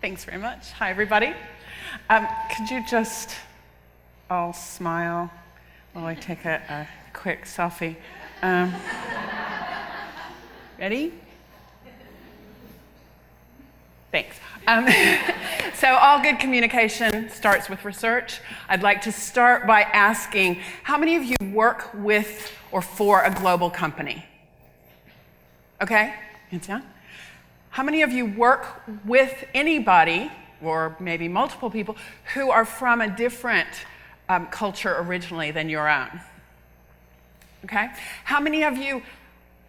Thanks very much. Hi, everybody. Could you just all smile while I take a quick selfie? Ready? Thanks. So all good communication starts with research. I'd like to start by asking, how many of you work with or for a global company? Okay, hands down. How many of you work with anybody, or maybe multiple people, who are from a different culture originally than your own? Okay? How many of you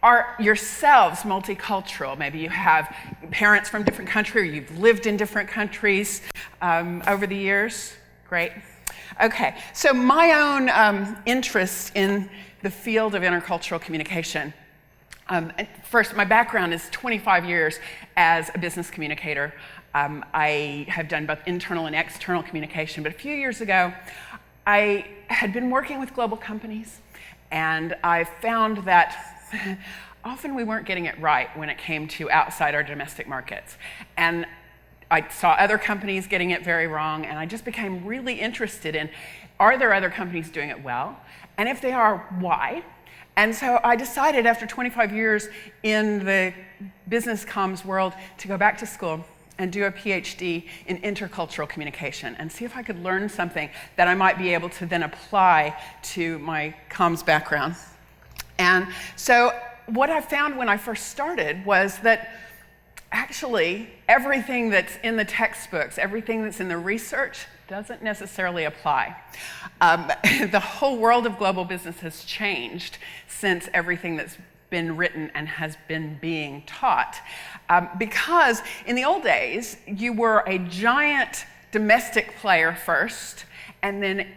are yourselves multicultural? Maybe you have parents from different countries, or you've lived in different countries over the years. Great. Okay, so my own interest in the field of intercultural communication. First, my background is 25 years as a business communicator. I have done both internal and external communication, but a few years ago, I had been working with global companies, and I found that often we weren't getting it right when it came to outside our domestic markets. And I saw other companies getting it very wrong, and I just became really interested in, are there other companies doing it well? And if they are, why? And so I decided after 25 years in the business comms world to go back to school and do a PhD in intercultural communication and see if I could learn something that I might be able to then apply to my comms background. And so what I found when I first started was that actually everything that's in the textbooks, everything that's in the research, doesn't necessarily apply. The whole world of global business has changed since everything that's been written and has been being taught. Because in the old days, you were a giant domestic player first, and then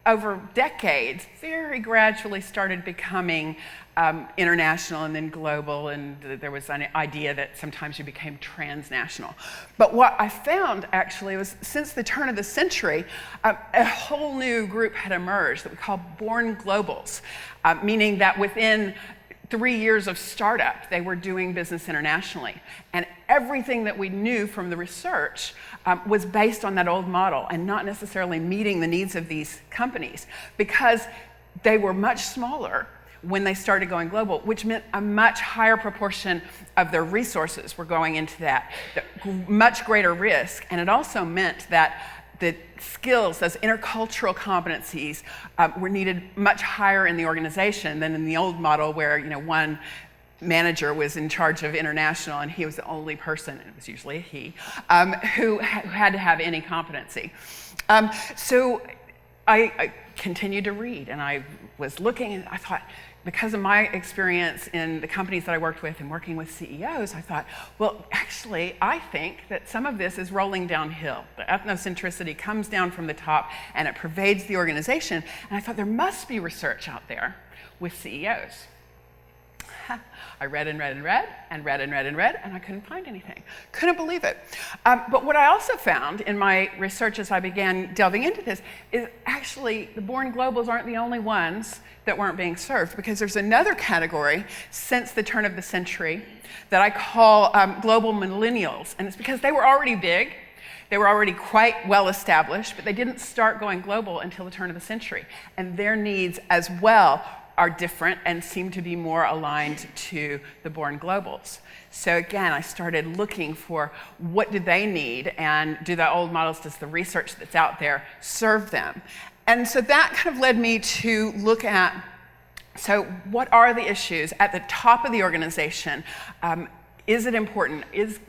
over decades, very gradually started becoming international and then global, and there was an idea that sometimes you became transnational. But what I found actually was since the turn of the century, a whole new group had emerged that we call born globals, meaning that within 3 years of startup, they were doing business internationally. And everything that we knew from the research was based on that old model and not necessarily meeting the needs of these companies because they were much smaller when they started going global, which meant a much higher proportion of their resources were going into that, much greater risk. And it also meant that the skills, those intercultural competencies, were needed much higher in the organization than in the old model where, one manager was in charge of international and he was the only person, and it was usually a he, who had to have any competency. So I continued to read, and I was looking, and I thought, because of my experience in the companies that I worked with and working with CEOs, I thought, well, actually, I think that some of this is rolling downhill. The ethnocentricity comes down from the top and it pervades the organization. And I thought there must be research out there with CEOs. I read and read and read and read and read and read, and I couldn't find anything. Couldn't believe it. But what I also found in my research as I began delving into this is actually the born globals aren't the only ones that weren't being served, because there's another category since the turn of the century that I call global millennials. And it's because they were already big, they were already quite well established, but they didn't start going global until the turn of the century. And their needs as well are different and seem to be more aligned to the born globals. So again, I started looking for what do they need, and do the old models, does the research that's out there serve them? And so that kind of led me to look at, so what are the issues at the top of the organization? Is it important? Is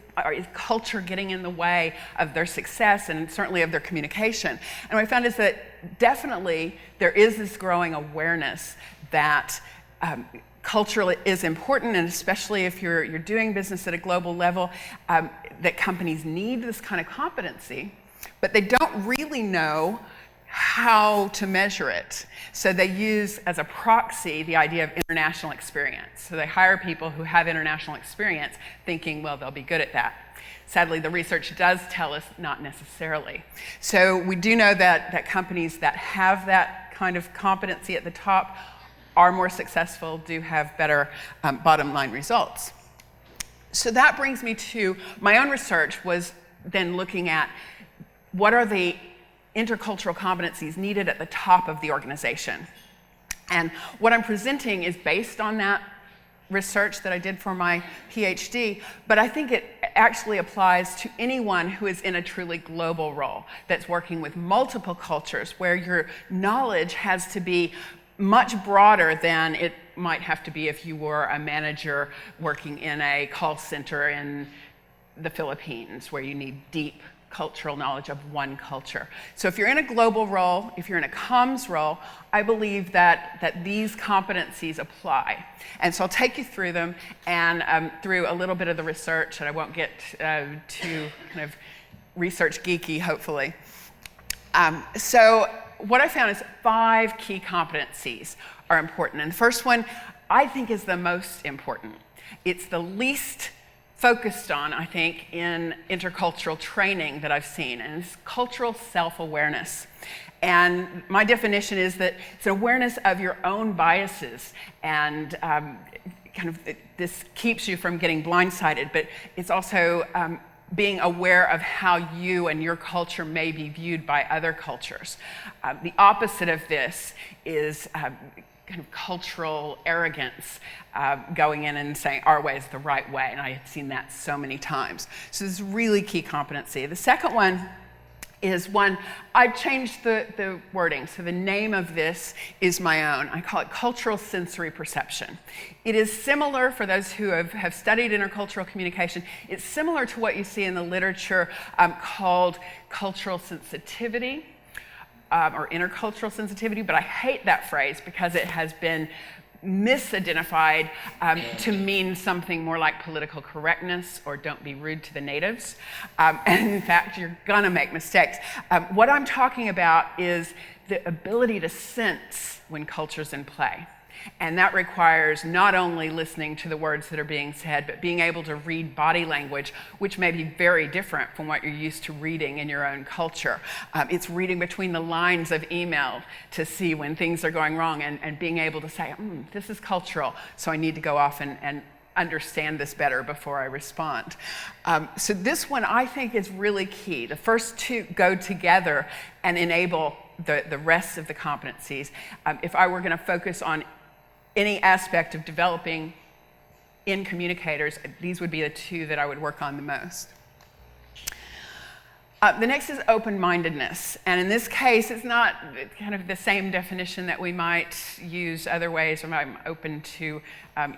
culture getting in the way of their success and certainly of their communication? And what I found is that definitely there is this growing awareness that culture is important, and especially if you're doing business at a global level, that companies need this kind of competency, but they don't really know how to measure it. So they use as a proxy the idea of international experience. So they hire people who have international experience thinking, well, they'll be good at that. Sadly, the research does tell us not necessarily. So we do know that companies that have that kind of competency at the top are more successful, do have better bottom line results. So that brings me to my own research was then looking at what are the intercultural competencies needed at the top of the organization. And what I'm presenting is based on that research that I did for my PhD, but I think it actually applies to anyone who is in a truly global role that's working with multiple cultures, where your knowledge has to be much broader than it might have to be if you were a manager working in a call center in the Philippines, where you need deep cultural knowledge of one culture. So if you're in a global role, if you're in a comms role, I believe that these competencies apply. And so I'll take you through them and through a little bit of the research, and I won't get too kind of research geeky, hopefully. So what I found is 5 key competencies are important. And the first one I think is the most important. It's the least focused on, I think, in intercultural training that I've seen, and it's cultural self-awareness. And my definition is that it's an awareness of your own biases, and this keeps you from getting blindsided, but it's also being aware of how you and your culture may be viewed by other cultures. The opposite of this is kind of cultural arrogance, going in and saying our way is the right way, and I had seen that so many times. So this is really key competency. The second one is one, I've changed the wording, so the name of this is my own. I call it cultural sensory perception. It is similar, for those who have studied intercultural communication, it's similar to what you see in the literature called cultural sensitivity, or intercultural sensitivity, but I hate that phrase because it has been misidentified to mean something more like political correctness or don't be rude to the natives. And in fact, you're gonna make mistakes. What I'm talking about is the ability to sense when culture's in play. And that requires not only listening to the words that are being said, but being able to read body language, which may be very different from what you're used to reading in your own culture. It's reading between the lines of email to see when things are going wrong, and being able to say, this is cultural, so I need to go off and understand this better before I respond. So this one I think is really key. The first 2 go together and enable the rest of the competencies. If I were going to focus on any aspect of developing in communicators, these would be the 2 that I would work on the most. The next is open-mindedness, and in this case, it's not kind of the same definition that we might use other ways, or I'm open to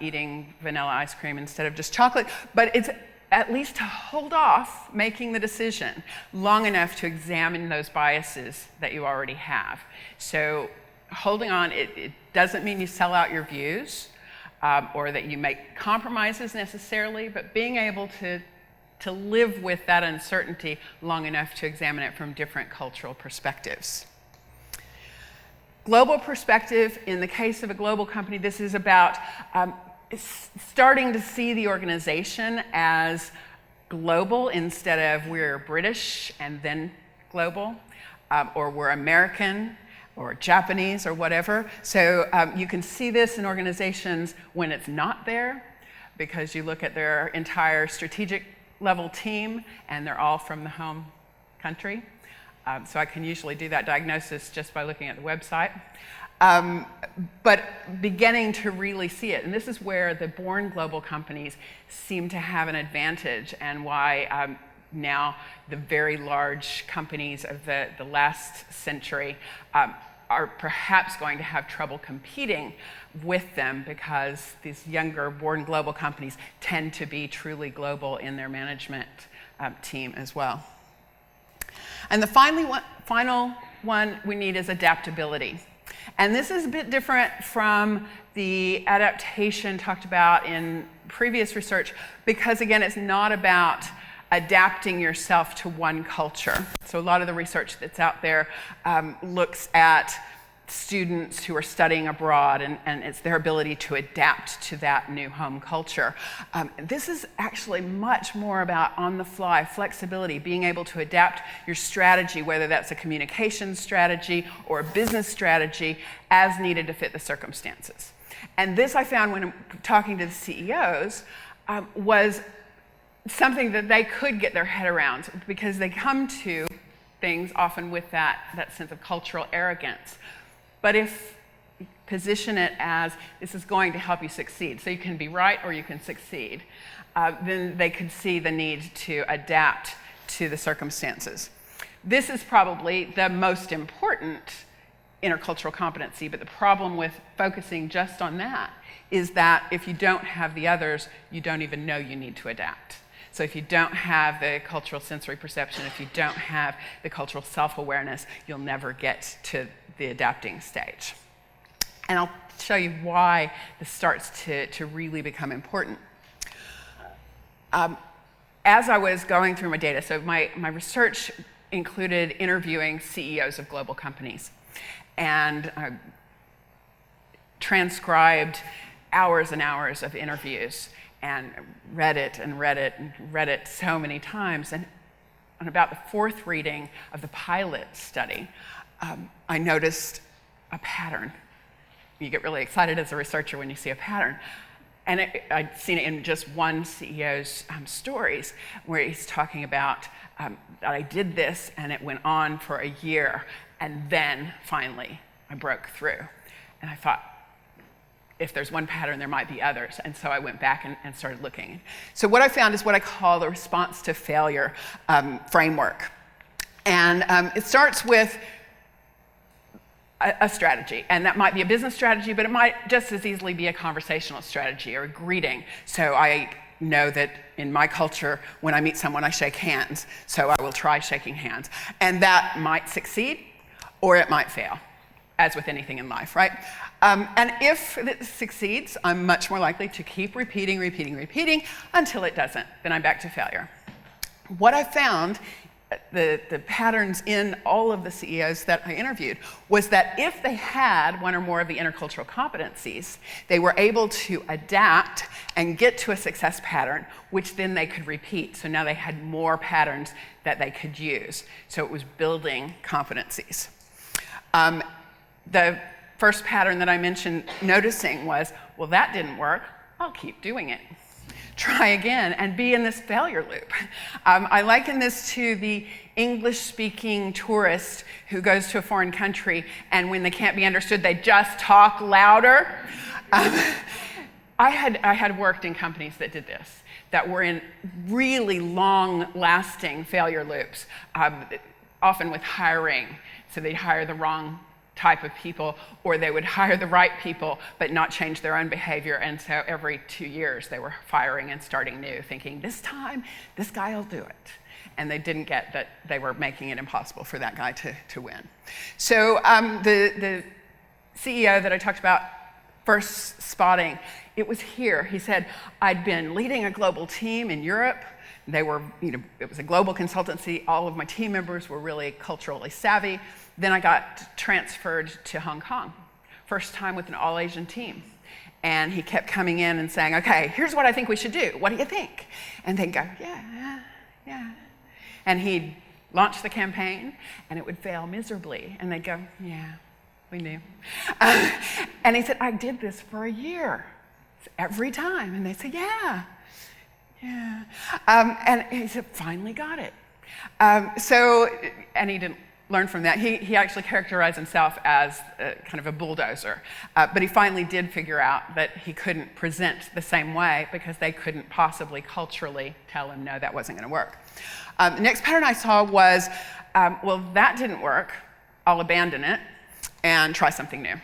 eating vanilla ice cream instead of just chocolate, but it's at least to hold off making the decision long enough to examine those biases that you already have. So holding on, it doesn't mean you sell out your views or that you make compromises necessarily, but being able to live with that uncertainty long enough to examine it from different cultural perspectives. Global perspective, in the case of a global company, this is about starting to see the organization as global instead of we're British and then global, or we're American or Japanese or whatever. So you can see this in organizations when it's not there, because you look at their entire strategic level team and they're all from the home country. So I can usually do that diagnosis just by looking at the website. But beginning to really see it, and this is where the born global companies seem to have an advantage, and why now the very large companies of the last century are perhaps going to have trouble competing with them, because these younger born global companies tend to be truly global in their management team as well. And the final one we need is adaptability. And this is a bit different from the adaptation talked about in previous research, because again, it's not about adapting yourself to one culture. So a lot of the research that's out there looks at students who are studying abroad, and it's their ability to adapt to that new home culture. This is actually much more about on-the-fly flexibility, being able to adapt your strategy, whether that's a communication strategy or a business strategy, as needed to fit the circumstances. And this I found when I'm talking to the CEOs was something that they could get their head around, because they come to things often with that sense of cultural arrogance. But if you position it as, this is going to help you succeed, so you can be right or you can succeed, then they could see the need to adapt to the circumstances. This is probably the most important intercultural competency, but the problem with focusing just on that is that if you don't have the others, you don't even know you need to adapt. So if you don't have the cultural sensory perception, if you don't have the cultural self-awareness, you'll never get to the adapting stage. And I'll show you why this starts to really become important. As I was going through my data, so my research included interviewing CEOs of global companies, and transcribed hours and hours of interviews, and read it and read it and read it so many times. And on about the fourth reading of the pilot study, I noticed a pattern. You get really excited as a researcher when you see a pattern. And I'd seen it in just one CEO's stories, where he's talking about that I did this and it went on for a year, and then finally I broke through. And I thought, if there's one pattern, there might be others. And so I went back and started looking. So what I found is what I call the response to failure framework. And it starts with a strategy, and that might be a business strategy, but it might just as easily be a conversational strategy or a greeting. So I know that in my culture, when I meet someone, I shake hands. So I will try shaking hands. And that might succeed, or it might fail, as with anything in life, right? And if it succeeds, I'm much more likely to keep repeating until it doesn't. Then I'm back to failure. What I found, the patterns in all of the CEOs that I interviewed, was that if they had one or more of the intercultural competencies, they were able to adapt and get to a success pattern, which then they could repeat. So now they had more patterns that they could use. So it was building competencies. The first pattern that I mentioned noticing was, well, that didn't work, I'll keep doing it. Try again and be in this failure loop. I liken this to the English-speaking tourist who goes to a foreign country, and when they can't be understood, they just talk louder. I had worked in companies that did this, that were in really long-lasting failure loops, often with hiring. So they'd hire the wrong type of people, or they would hire the right people but not change their own behavior, and so every 2 years they were firing and starting new, thinking, this time, this guy will do it. And they didn't get that they were making it impossible for that guy to win. So the CEO that I talked about first spotting, it was here. He said, I'd been leading a global team in Europe. They were, it was a global consultancy. All of my team members were really culturally savvy. Then I got transferred to Hong Kong, first time with an all-Asian team. And he kept coming in and saying, okay, here's what I think we should do. What do you think? And they'd go, yeah. And he'd launch the campaign, and it would fail miserably. And they'd go, yeah, we knew. And he said, I did this for a year, every time. And they'd say, yeah. And he said, finally got it. And he didn't learn from that. He actually characterized himself as kind of a bulldozer. But he finally did figure out that he couldn't present the same way because they couldn't possibly culturally tell him, no, that wasn't going to work. The next pattern I saw was, well, that didn't work. I'll abandon it and try something new.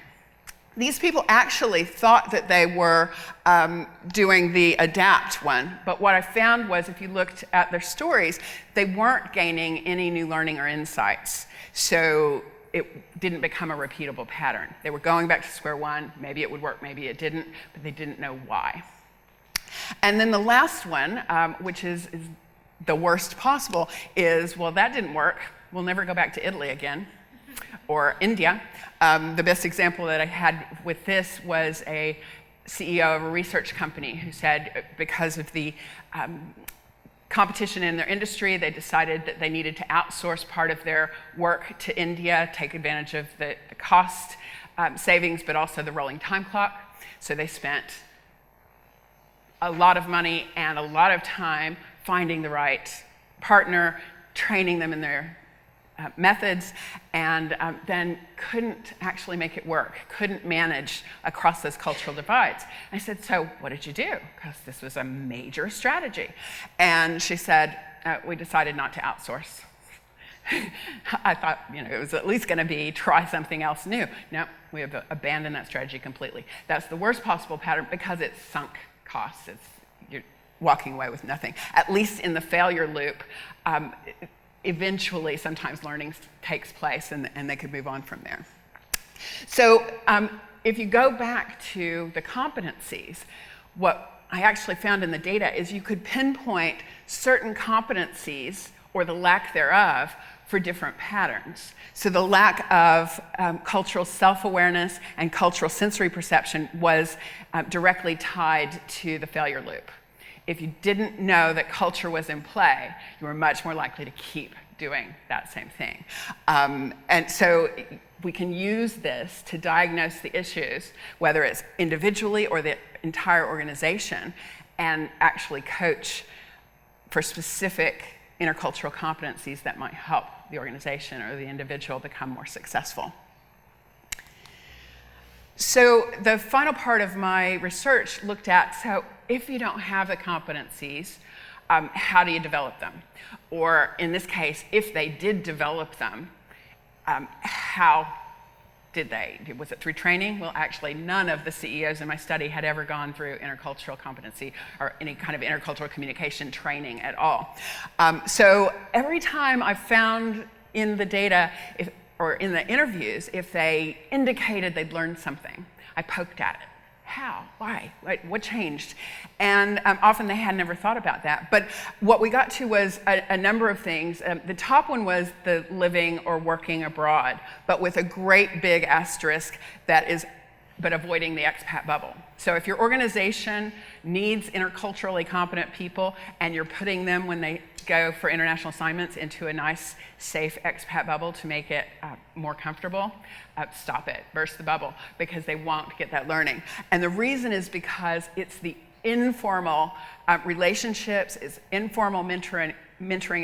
These people actually thought that they were doing the adapt one, but what I found was if you looked at their stories, they weren't gaining any new learning or insights. So it didn't become a repeatable pattern. They were going back to square one. Maybe it would work, maybe it didn't, but they didn't know why. And then the last one, which is the worst possible, is, well, that didn't work. We'll never go back to Italy again, or India. The best example that I had with this was a CEO of a research company who said because of the competition in their industry, they decided that they needed to outsource part of their work to India, take advantage of the cost savings, but also the rolling time clock. So they spent a lot of money and a lot of time finding the right partner, training them in their methods, and then couldn't actually make it work, couldn't manage across those cultural divides. I said, so what did you do? Because this was a major strategy. And she said, we decided not to outsource. I thought, it was at least going to be try something else new. No, we have abandoned that strategy completely. That's the worst possible pattern because it's sunk costs. You're walking away with nothing. At least in the failure loop, eventually sometimes learning takes place and they could move on from there. So if you go back to the competencies, what I actually found in the data is you could pinpoint certain competencies or the lack thereof for different patterns. So the lack of cultural self-awareness and cultural sensory perception was directly tied to the failure loop. If you didn't know that culture was in play, you were much more likely to keep doing that same thing. And so we can use this to diagnose the issues, whether it's individually or the entire organization, and actually coach for specific intercultural competencies that might help the organization or the individual become more successful. So the final part of my research looked at, so if you don't have the competencies, how do you develop them? Or in this case, if they did develop them, how did they? Was it through training? Well, actually, none of the CEOs in my study had ever gone through intercultural competency or any kind of intercultural communication training at all. So every time I found in the data, or in the interviews, if they indicated they'd learned something, I poked at it. How? Why? What changed? And often they had never thought about that. But what we got to was a number of things. The top one was the living or working abroad, but with a great big asterisk that is, but avoiding the expat bubble. So if your organization needs interculturally competent people and you're putting them when they go for international assignments into a nice, safe expat bubble to make it more comfortable, stop it, burst the bubble, because they won't get that learning. And the reason is because it's the informal relationships, it's informal mentoring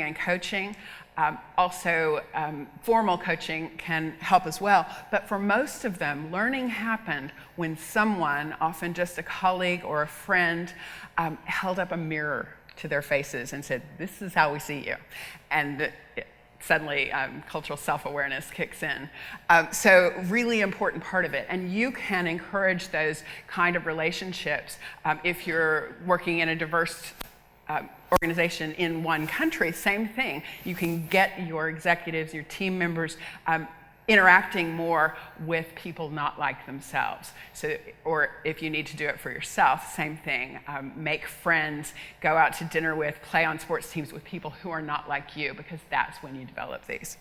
and coaching. Also, formal coaching can help as well. But for most of them, learning happened when someone, often just a colleague or a friend, held up a mirror to their faces and said, this is how we see you. And suddenly cultural self-awareness kicks in. So really important part of it. And you can encourage those kind of relationships if you're working in a diverse organization in one country, same thing. You can get your executives, your team members interacting more with people not like themselves. So, or if you need to do it for yourself, same thing. Make friends, go out to dinner with, play on sports teams with people who are not like you, because that's when you develop these.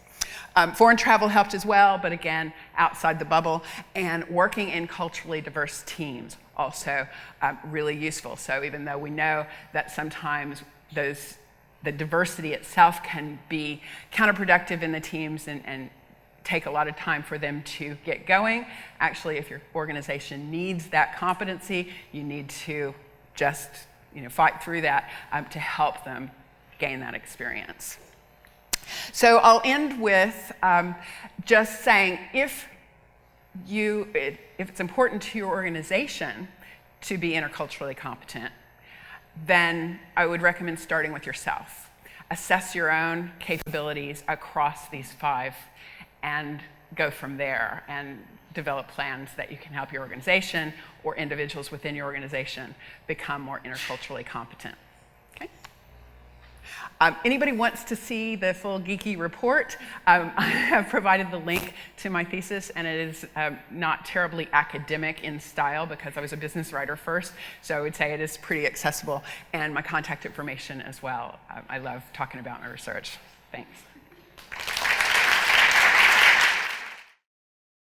Foreign travel helped as well, but again, outside the bubble. And working in culturally diverse teams, also really useful. So even though we know that sometimes the diversity itself can be counterproductive in the teams and take a lot of time for them to get going. Actually, if your organization needs that competency, you need to just fight through that to help them gain that experience. So I'll end with just saying, if it's important to your organization to be interculturally competent, then I would recommend starting with yourself. Assess your own capabilities across these 5 and go from there and develop plans that you can help your organization or individuals within your organization become more interculturally competent. Okay? Anybody wants to see the full geeky report, I have provided the link to my thesis, and it is not terribly academic in style because I was a business writer first, so I would say it is pretty accessible, and my contact information as well. I love talking about my research. Thanks.